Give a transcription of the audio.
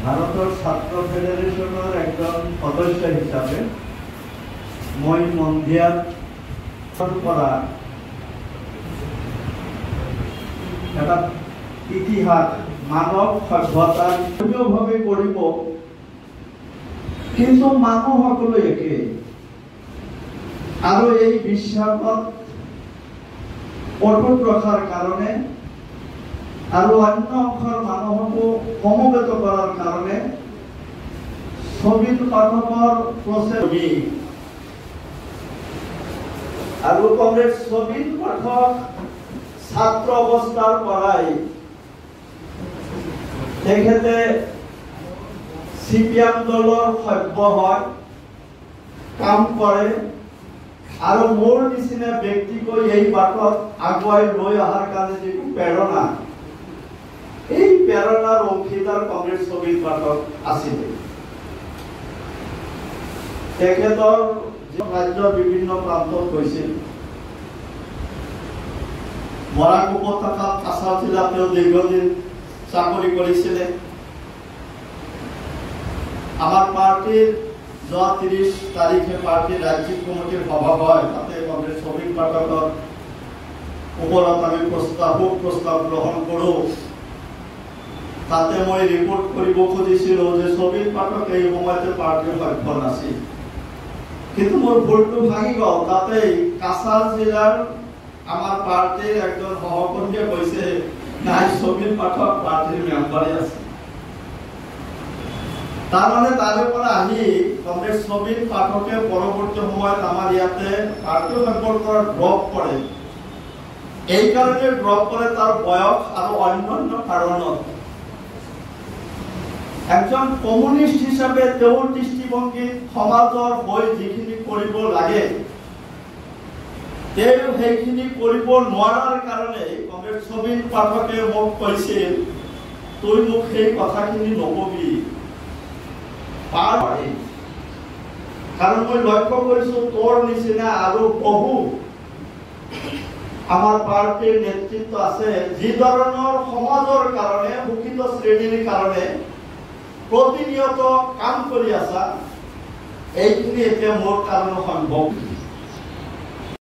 ভাৰতেৰ ছাত্ৰ ফেডাৰেশনেৰ একজন সদস্য হিসাবে মই মন্দিয়াৰ কৰা এটা ইতিহাস মানৱ সভ্যতাৰ ভাৱে কৰিব, কিন্তু মানুহ সকলো একে আৰু এই বিশ্বাসত অটুট ৰখাৰ কাৰণে আৰু অন্য অংশৰ মানুহকো সমবেত কৰাৰ কাৰণে ছবিৰ পাঠকৰ প্ৰচেছ আৰু কংগ্ৰেছ ছবিৰ পাঠক ছাত্র অবস্থার পড়াই তেখেতে সিপিএম দলের সভ্য হয় কাম করে আর মোর নিচিনা ব্যক্তিক এই বাটত আগুৱাই লৈ অহাৰ কাৰণে যে প্ৰেৰণা, এই প্ৰেৰণাৰ অংশীদাৰ কংগ্ৰেস ছবিৰ পাঠক আছিল। তেখেতৰ ৰাজ্যৰ বিভিন্ন প্ৰান্তত গৈছিল। বৰাক উপত্যকাত কাছাৰ জিলাতেও দীৰ্ঘদিন চাকৰি কৰেছিল। আমাৰ পাৰ্টিৰ 30 তাৰিখে পাৰ্টিৰ ৰাজ্যিক কমিটিৰ সভা হয়, তাতে কংগ্ৰেস শ্ৰমিক পাঠকৰ ওপৰত আমি প্ৰস্তাব গ্ৰহণ কৰো। তাতে মই ৰিপোৰ্ট কৰিব খুজিছিল যে শ্ৰমিক পাঠক এই সময়তে পাৰ্টিৰ সভ্য নাছিল, কিন্তু মোৰ ভুলটো ভাঙি গল। তাতে কাছাৰ জিলার আমার পার্টির একজন সহকর্মী কৈছে নাই ছবির পাঠক পার্টির মেম্বারে আছে। তার মানে তার উপরে আহি কংগ্রেস ছবির পাঠকে পরবর্তী সময়ত আমার ইয়াতে পার্টি মেম্বার করার ড্রপ করে। এই কারণে ড্রপ করে তার বয়স আর অন্যান্য কারণত। একজন কমিউনিস্ট হিসাবে তেওঁৰ দৃষ্টিভঙ্গী সমাজৰ হৈ যিখিনি কৰিব লাগে সেইখিনি কৰিব নোৱাৰাৰ কাৰণে কংগ্ৰেছ ছবিৰ পাঠকে মোক কৈছিল তুই মোক সেই কথাখিনি নকবি। কাৰণ মই লক্ষ্য কৰিছো তোৰ নিচিনা আৰু বহু আমাৰ পাৰ্টিৰ নেতৃত্ব আছে যি ধৰণৰ সমাজৰ কাৰণে শোষিত শ্ৰেণীৰ কাৰণে প্ৰতিনিয়ত কাম কৰি আছা। এইখিনি এতিয়া মোৰ কাৰণে সম্ভৱ।